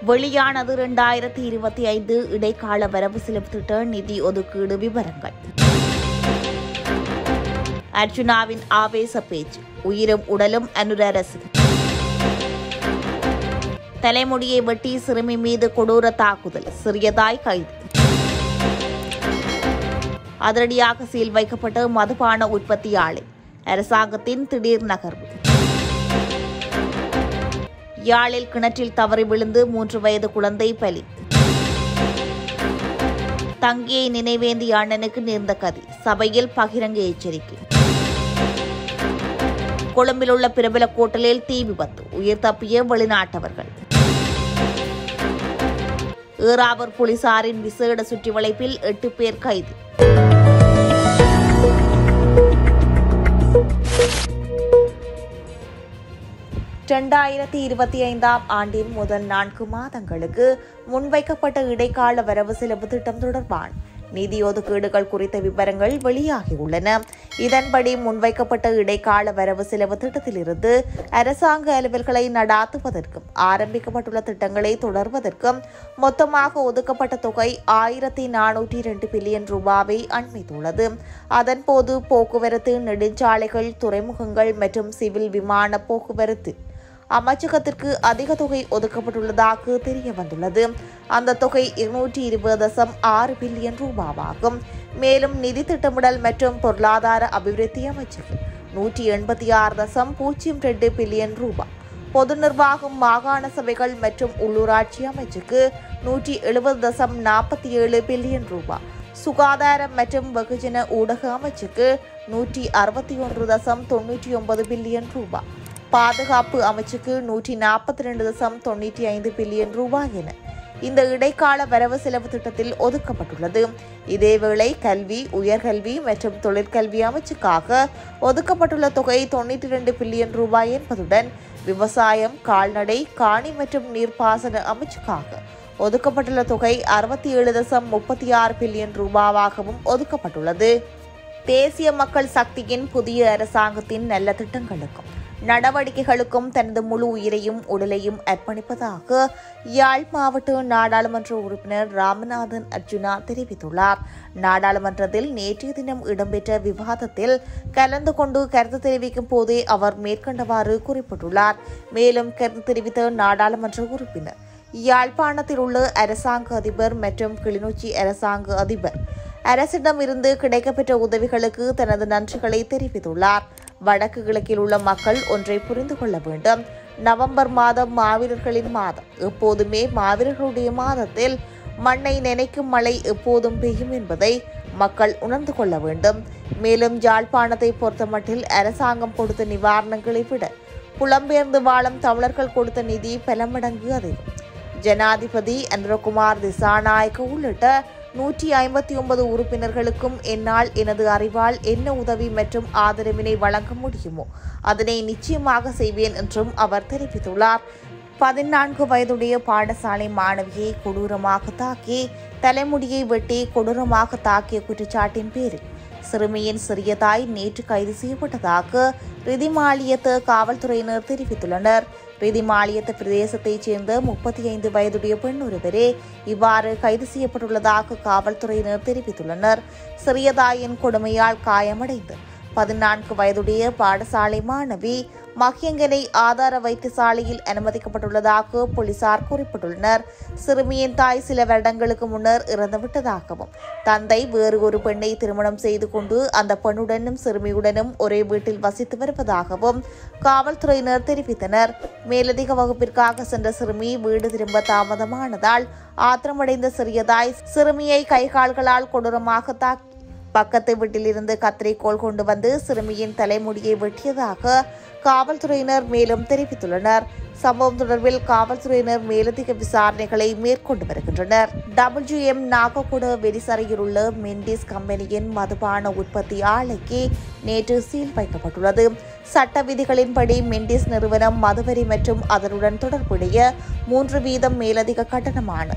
வெளியானது 2025 இடைக்கால வரவு செலவு திட்ட நிதி ஒதுக்கீடு விவரங்கள். அர்ஜுனாவின் ஆவேச பேச்சு, உயிரும் உடலும் அனுர அரசு. தலைமுடியை வெட்டி சிறுமி மீது கொடூர தாக்குதல், சிறியதாய் கைது. அதிரடியாக சீல் வைக்கப்பட்ட மதுபான உற்பத்தி ஆலை, அரசாங்கத்தின் திடீர் நகர்வு. யாழில் கிணற்றில் தவறி விழுந்து 3 வயது குழந்தை பலி. தங்கியை நினைவேந்திய அண்ணனுக்கு நேர்ந்த கதி, சபையில் பகிரங்க எச்சரிக்கை. கொழும்பில் உள்ள பிரபல கோட்டலில் தீ விபத்து, உயிர் தப்பிய வெளிநாட்டவர்கள். ஏறாவூர் போலீசாரின் விசேட சுற்றி வளைப்பில் 8 பேர் கைது. இரண்டாயிரத்தி 25ஆம் ஆண்டின் முதல் 4 மாதங்களுக்கு முன்வைக்கப்பட்ட இடைக்கால வரவு செலவு திட்டம் தொடர்பான நிதி ஒதுக்கீடுகள் குறித்த விவரங்கள் வெளியாகியுள்ளன. இதன்படி முன்வைக்கப்பட்ட இடைக்கால வரவு செலவு திட்டத்திலிருந்து அரசாங்க அலுவல்களை நடாத்துவதற்கும் ஆரம்பிக்கப்பட்டுள்ள திட்டங்களை தொடர்வதற்கும் மொத்தமாக ஒதுக்கப்பட்ட தொகை 1402 பில்லியன் ரூபாவை அண்மித்துள்ளது. அதன்போது போக்குவரத்து, நெடுஞ்சாலைகள், துறைமுகங்கள் மற்றும் சிவில் விமான போக்குவரத்து அமைச்சகத்திற்கு அதிக தொகை ஒதுக்கப்பட்டுள்ளதாக தெரிய வந்துள்ளது. அந்த தொகை 220.6 பில்லியன் ரூபாவாகும். மேலும் நிதி திட்டமிடல் மற்றும் பொருளாதார அபிவிருத்தி அமைச்சுக்கு 186.02 பில்லியன் ரூபாய், பொது நிர்வாகம், மாகாண சபைகள் மற்றும் உள்ளூராட்சி அமைச்சுக்கு 170.47 பில்லியன் ரூபாய், சுகாதாரம் மற்றும் வெகுஜன ஊடக அமைச்சுக்கு 161.99 பில்லியன் ரூபாய், பாதுகாப்பு அமைச்சுக்கு 142.95 பில்லியன் ரூபாய் என இந்த இடைக்கால வரவு செலவு திட்டத்தில் ஒதுக்கப்பட்டுள்ளது. இதேவேளை கல்வி, உயர்கல்வி மற்றும் தொழிற்கல்வி அமைச்சுக்காக ஒதுக்கப்பட்டுள்ள தொகை 92 பில்லியன் ரூபாய் என்பதுடன் விவசாயம், கால்நடை, காணி மற்றும் நீர்ப்பாசன அமைச்சுக்காக ஒதுக்கப்பட்டுள்ள தொகை 67.36 பில்லியன் ரூபாவாகவும் ஒதுக்கப்பட்டுள்ளது. தேசிய மக்கள் சக்தியின் புதிய அரசாங்கத்தின் நல்ல திட்டங்களுக்கும் நடவடிக்கைகளுக்கும் தனது முழு உயிரையும் உடலையும் அர்ப்பணிப்பதாக யாழ் மாவட்ட நாடாளுமன்ற உறுப்பினர் ராமநாதன் அர்ஜுனா தெரிவித்துள்ளார். நாடாளுமன்றத்தில் நேற்றைய தினம் இடம்பெற்ற விவாதத்தில் கலந்து கொண்டு கருத்து தெரிவிக்கும் போதே அவர் மேற்கண்டவாறு குறிப்பிட்டுள்ளார். மேலும் கருத்து தெரிவித்த நாடாளுமன்ற உறுப்பினர் யாழ்ப்பாணத்தில் உள்ள அரசாங்க அதிபர் மற்றும் கிளிநொச்சி அரசாங்க அதிபர் அரசிடமிருந்து கிடைக்கப்பெற்ற உதவிகளுக்கு தனது நன்றிகளை தெரிவித்துள்ளார். வடக்கு கிழக்கில் உள்ள மக்கள் ஒன்றை புரிந்து கொள்ள வேண்டும். நவம்பர் மாதம் மாவீரர்களின் மாதம். எப்போதுமே மாவீரர்களுடைய மாதத்தில் மண்ணை நினைக்கும் மழை எப்போதும் பெய்யும் என்பதை மக்கள் உணர்ந்து கொள்ள வேண்டும். மேலும் யாழ்ப்பாணத்தை பொறுத்தமட்டில் அரசாங்கம் கொடுத்த நிவாரணங்களை விட புலம்பெயர்ந்து வாழும் தமிழர்கள் கொடுத்த நிதி பல மடங்கு அதிகம். ஜனாதிபதி அனுரகுமார் திசாநாயக்க உள்ளிட்ட 159 உறுப்பினர்களுக்கும் என்னால் எனது அறிவால் என்ன உதவி மற்றும் ஆதரவினை வழங்க முடியுமோ அதனை நிச்சயமாக செய்வேன் என்றும் அவர் தெரிவித்துள்ளார். 14 வயதுடைய பாடசாலை மாணவியை கொடூரமாக தாக்கி தலைமுடியை வெட்டி கொடூரமாக தாக்கிய குற்றச்சாட்டின் பேரில் சிறுமியின் சிறிய தாய் நேற்று கைது செய்யப்பட்டதாக ரிதிமாலியத்து காவல்துறையினர் தெரிவித்துள்ளனர். ரிதிமாலியத்து பிரதேசத்தைச் சேர்ந்த 35 வயதுடைய பெண் ஒருவரே இவ்வாறு கைது செய்யப்பட்டுள்ளதாக காவல்துறையினர் தெரிவித்துள்ளனர். சிறியதாயின் கொடுமையால் காயமடைந்து 14 வயதுடைய பாடசாலை மாணவி மகியங்கனை ஆதார வைத்தியசாலையில் அனுமதிக்கப்பட்டுள்ளதாக போலீசார் குறிப்பிட்டுள்ளனர். சிறுமியின் தாய் சில வருடங்களுக்கு முன்னர் இறந்துவிட்டதாகவும் தந்தை வேறு ஒரு பெண்ணை திருமணம் செய்து கொண்டு அந்த பெண்ணுடனும் சிறுமியுடனும் ஒரே வீட்டில் வசித்து வருவதாகவும் காவல்துறையினர் தெரிவித்தனர். மேலதிக வகுப்பிற்காக சென்ற சிறுமி வீடு திரும்ப தாமதமானதால் ஆத்திரமடைந்த சிறியதாய் சிறுமியை கைகால்களால் கொடூரமாக தாக்கி பக்கத்து வீட்டில் இருந்து கத்திரிக்கோள் கொண்டு வந்து சிறுமியின் தலைமுடியை வெட்டியதாக காவல்துறையினர் மேலும் தெரிவித்துள்ளனர். சம்பவம் தொடர்பில் காவல்துறையினர் மேலதிக விசாரணைகளை மேற்கொண்டு வருகின்றனர். WM நாககுட வெரிசரையில் உள்ள மெண்டிஸ் கம்பெனியின் மதுபான உற்பத்தி ஆலைக்கு நேற்று சீல் வைக்கப்பட்டுள்ளது. சட்ட விதிகளின்படி மெண்டிஸ் நிறுவனம் மதுவரி மற்றும் அதனுடன் தொடர்புடைய 3% மேலதிக கட்டணமான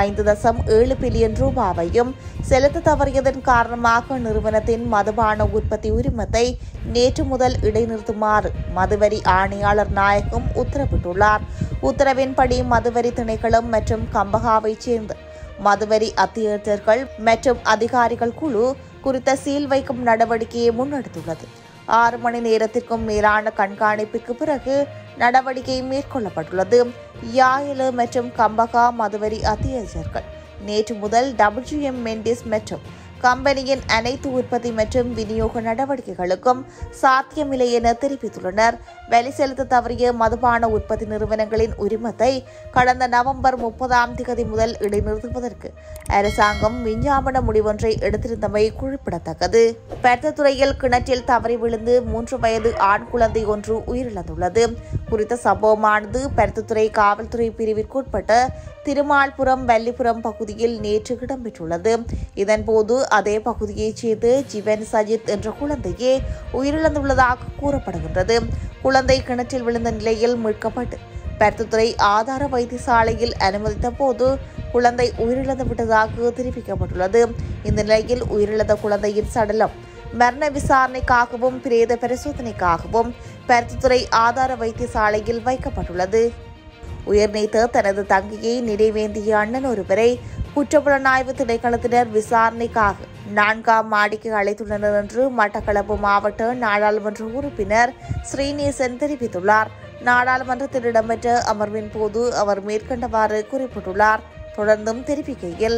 5.7 பில்லியன் ரூபாவையும் செலுத்த தவறியதன் காரணமாக நிறுவனத்தின் மதுபான உற்பத்தி உரிமத்தை நேற்று முதல் இடைநிறுத்துமாறு மதுவரி ஆணையாளர் நாயகம் உத்தரவிட்டுள்ளார். உத்தரவின்படி மதுவரி திணைக்களம் மற்றும் கம்பகாவைச் சேர்ந்த மதுவரி அத்தியட்சர்கள் மற்றும் அதிகாரிகள் குழு குறித்த சீல் வைக்கும் நடவடிக்கையை முன்னெடுத்துள்ளது. 6 மணி நேரத்திற்கும் மேலான கண்காணிப்புக்கு பிறகு நடவடிக்கை மேற்கொள்ளப்பட்டுள்ளது. யாயில மற்றும் கம்பகா மதுவரி அத்தியட்சர்கள் நேற்று முதல் WM மெண்டிஸ் மற்றும் கம்பெனியின் அனைத்து உற்பத்தி மற்றும் விநியோக நடவடிக்கைகளுக்கும் சாத்தியமில்லை என தெரிவித்துள்ளனர். வரி செலுத்த தவறிய மதுபான உற்பத்தி நிறுவனங்களின் உரிமத்தை கடந்த நவம்பர் 30 முதல் இடைநிறுத்துவதற்கு அரசாங்கம் விஞ்ஞாபன முடிவொன்றை எடுத்திருந்தமை குறிப்பிடத்தக்கது. பெர்த்ததுறையில் கிணற்றில் தவறி விழுந்து 3 வயது ஆண் குழந்தை ஒன்று உயிரிழந்துள்ளது. குறித்த சம்பவமானது பெர்த்ததுறை காவல்துறை பிரிவிற்குட்பட்ட திருமால்புரம் வல்லிபுரம் பகுதியில் நேற்று இடம்பெற்றுள்ளது. இதன்போது அதே பகுதியைச் சேர்ந்த ஜிவன் சஜித் என்ற குழந்தையே உயிரிழந்துள்ளதாக கூறப்படுகின்றது. குழந்தை கிணற்றில் விழுந்த நிலையில் மீட்கப்பட்டு பெர்த்ததுறை ஆதார வைத்தியசாலையில் அனுமதித்த போது குழந்தை உயிரிழந்து விட்டதாக தெரிவிக்கப்பட்டுள்ளது. இந்த நிலையில் உயிரிழந்த குழந்தையின் சடலம் மரண விசாரணைக்காகவும் பிரேத பரிசோதனைக்காகவும் பெர்த்ததுறை ஆதார வைத்தியசாலையில் வைக்கப்பட்டுள்ளது. உயர்நீத்த தனது தங்கையை நிறைவேந்திய அண்ணன் ஒருவரை குற்றப்புலனாய்வு திணைக்களத்தினர் விசாரணைக்காக 4ஆம் மாடிக்கு அழைத்துள்ளனர் என்று மட்டக்களப்பு மாவட்ட நாடாளுமன்ற உறுப்பினர் ஸ்ரீநேசன் தெரிவித்துள்ளார். நாடாளுமன்றத்தில் இடம்பெற்ற அமர்வின் போது அவர் மேற்கண்டவாறு குறிப்பிட்டுள்ளார். தொடர்ந்தும் தெரிவிக்கையில்,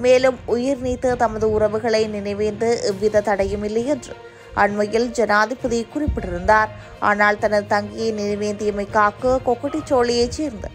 மேலும் உயிர் நீத்த தமது உறவுகளை நினைவேந்த எவ்வித தடையும் இல்லை என்று அண்மையில் ஜனாதிபதி குறிப்பிட்டிருந்தார். ஆனால் தனது தங்கியை நினைவேந்தியமைக்காக கொக்கட்டிச்சோழியைச் சேர்ந்த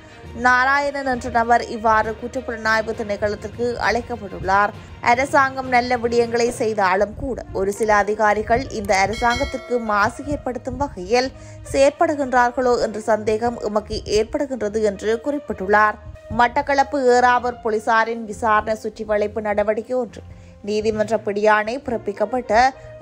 நாராயணன் என்ற நபர் இவ்வாறு குற்றப்புலனாய்வு திணைக்களத்திற்கு அழைக்கப்பட்டுள்ளார். அரசாங்கம் நல்ல விடயங்களை செய்தாலும் கூட ஒரு சில அதிகாரிகள் இந்த அரசாங்கத்திற்கு மாசு ஏற்படுத்தும் வகையில் செயற்படுகின்றார்களோ என்ற சந்தேகம் எமக்கு ஏற்படுகின்றது என்று குறிப்பிட்டுள்ளார். மட்டக்களப்பு ஏறாவூர் போலீசாரின் விசாரணை சுற்றி வளைப்பு நடவடிக்கை ஒன்று நீதிமன்ற பிடியாணை பிறப்பிக்கப்பட்ட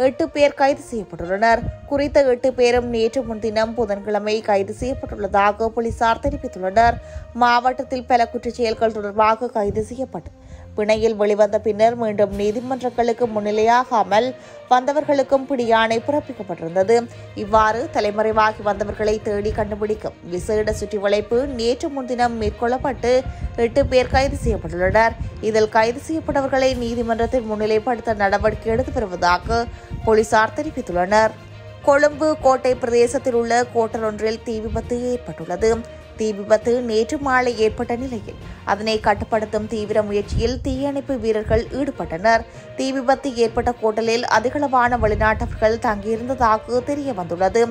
8 பேர் கைது செய்யப்பட்டுள்ளனர். குறித்த 8 பேரும் நேற்று முன்தினம் புதன்கிழமை கைது செய்யப்பட்டுள்ளதாக போலீசார் தெரிவித்துள்ளனர். மாவட்டத்தில் பல குற்றச் செயல்கள் தொடர்பாக கைது செய்யப்பட்டு பிணையில் வெளிவந்த பின்னர் மீண்டும் நீதிமன்றங்களுக்கு முன்னிலையாகாமல் வந்தவர்களுக்கும் பிடியாணை பிறப்பிக்கப்பட்டிருந்தது. இவ்வாறு தலைமறைவாகி வந்தவர்களை தேடி கண்டுபிடிக்கும் விசேட சுற்றி வளைப்பு நேற்று முன்தினம் மேற்கொள்ளப்பட்டு 8 பேர் கைது செய்யப்பட்டுள்ளனர். இதில் கைது செய்யப்பட்டவர்களை நீதிமன்றத்தில் முன்னிலைப்படுத்த நடவடிக்கை எடுத்து வருவதாக போலீசார் தெரிவித்துள்ளனர். கொழும்பு கோட்டை பிரதேசத்தில் உள்ள கோட்டர் ஒன்றில் தீ விபத்து ஏற்பட்டுள்ளது. தீ விபத்து நேற்று மாலை ஏற்பட்ட நிலையில் அதனை கட்டுப்படுத்தும் தீவிர முயற்சியில் தீயணைப்பு வீரர்கள் ஈடுபட்டனர். தீ விபத்து ஏற்பட்ட கோட்டலில் அதிகளவான வெளிநாட்டவர்கள் தங்கியிருந்ததாக தெரிய வந்துள்ளது.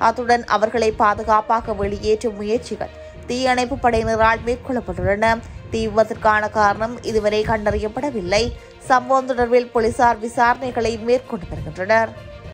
அத்துடன் அவர்களை பாதுகாப்பாக வெளியேற்றும் முயற்சிகள் தீயணைப்பு படையினரால் மேற்கொள்ளப்பட்டுள்ளன. தீ விபத்திற்கான காரணம் இதுவரை கண்டறியப்படவில்லை. சம்பவம் தொடர்பில் போலீசார் விசாரணைகளை மேற்கொண்டு வருகின்றனர்.